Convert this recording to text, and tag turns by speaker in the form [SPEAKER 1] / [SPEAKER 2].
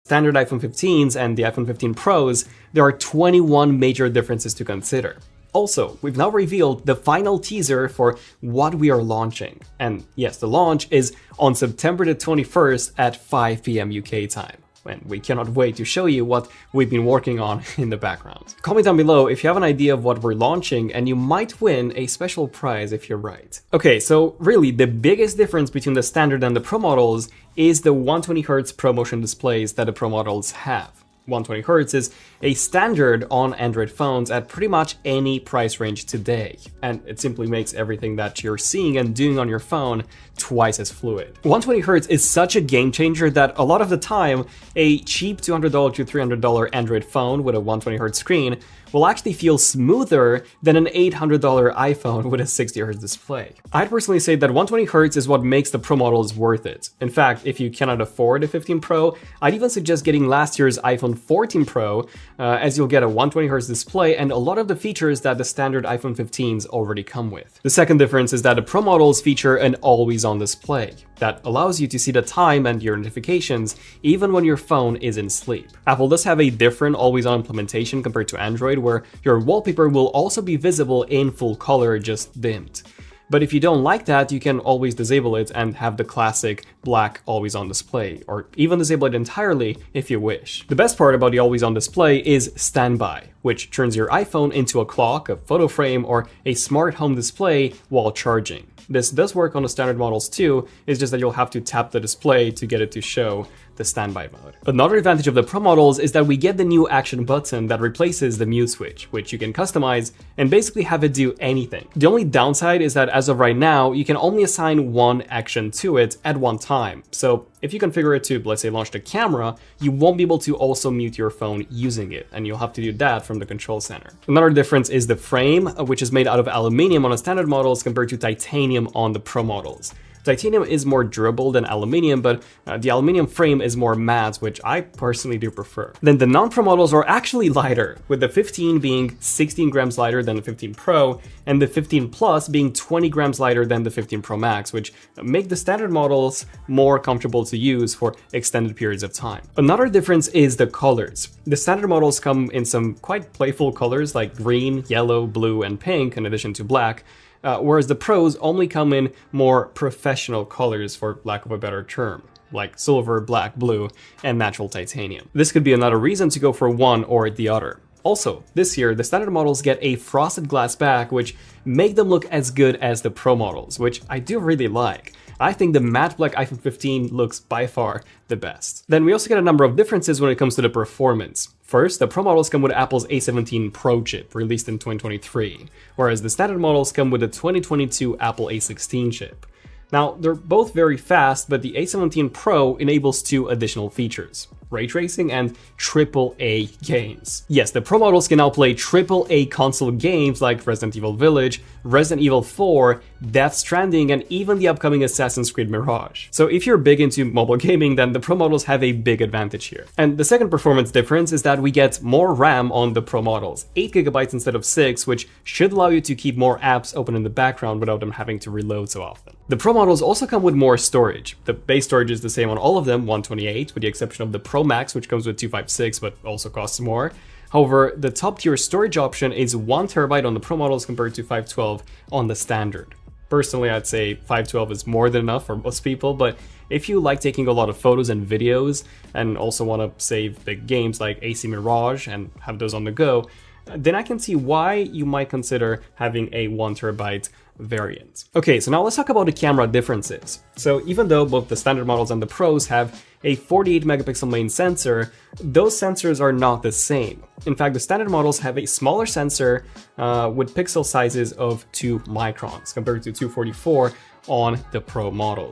[SPEAKER 1] standard iPhone 15s and the iPhone 15 Pros, there are 21 major differences to consider. Also, we've now revealed the final teaser for what we are launching. And yes, the launch is on September the 21st at 5 p.m. UK time. And we cannot wait to show you what we've been working on in the background. Comment down below if you have an idea of what we're launching, and you might win a special prize if you're right. Okay, so really the biggest difference between the standard and the Pro models is the 120Hz ProMotion displays that the Pro models have. 120Hz is a standard on Android phones at pretty much any price range today, and it simply makes everything that you're seeing and doing on your phone twice as fluid. 120Hz is such a game changer that a lot of the time, a cheap $200 to $300 Android phone with a 120Hz screen will actually feel smoother than an $800 iPhone with a 60Hz display. I'd personally say that 120Hz is what makes the Pro models worth it. In fact, if you cannot afford a 15 Pro, I'd even suggest getting last year's iPhone 14 Pro, as you'll get a 120Hz display and a lot of the features that the standard iPhone 15s already come with. The second difference is that the Pro models feature an always-on display that allows you to see the time and your notifications even when your phone is in sleep. Apple does have a different always-on implementation compared to Android, where your wallpaper will also be visible in full color, just dimmed. But if you don't like that, you can always disable it and have the classic black always-on display, or even disable it entirely if you wish. The best part about the always-on display is Standby, which turns your iPhone into a clock, a photo frame, or a smart home display while charging. This does work on the standard models too, it's just that you'll have to tap the display to get it to show the standby mode. Another advantage of the Pro models is that we get the new action button that replaces the mute switch, which you can customize and basically have it do anything. The only downside is that as of right now, you can only assign one action to it at one time. So if you configure it to, let's say, launch the camera, you won't be able to also mute your phone using it, and you'll have to do that from the control center. Another difference is the frame, which is made out of aluminum on the standard models compared to titanium on the Pro models. Titanium is more durable than aluminum, but the aluminum frame is more matte, which I personally do prefer. Then the non-Pro models are actually lighter, with the 15 being 16 grams lighter than the 15 Pro, and the 15 Plus being 20 grams lighter than the 15 Pro Max, which make the standard models more comfortable to use for extended periods of time. Another difference is the colors. The standard models come in some quite playful colors like green, yellow, blue, and pink, in addition to black, whereas the Pros only come in more professional colors, for lack of a better term, like silver, black, blue, and natural titanium. This could be another reason to go for one or the other. Also, this year, the standard models get a frosted glass back, which make them look as good as the Pro models, which I do really like. I think the matte black iPhone 15 looks by far the best. Then we also get a number of differences when it comes to the performance. First, the Pro models come with Apple's A17 Pro chip, released in 2023, whereas the standard models come with the 2022 Apple A16 chip. Now, they're both very fast, but the A17 Pro enables two additional features: ray tracing and AAA games. Yes, the Pro models can now play AAA console games like Resident Evil Village, Resident Evil 4, Death Stranding, and even the upcoming Assassin's Creed Mirage. So if you're big into mobile gaming, then the Pro models have a big advantage here. And the second performance difference is that we get more RAM on the Pro models, 8GB instead of 6, which should allow you to keep more apps open in the background without them having to reload so often. The Pro models also come with more storage. The base storage is the same on all of them, 128, with the exception of the Pro Max, which comes with 256, but also costs more. However, the top tier storage option is 1TB on the Pro models compared to 512 on the standard. Personally, I'd say 512 is more than enough for most people, but if you like taking a lot of photos and videos and also want to save big games like AC Mirage and have those on the go, then I can see why you might consider having a 1TB variant. Okay, so now let's talk about the camera differences. So even though both the standard models and the Pros have a 48 megapixel main sensor, those sensors are not the same. In fact, the standard models have a smaller sensor with pixel sizes of 2 microns compared to 244 on the Pro model.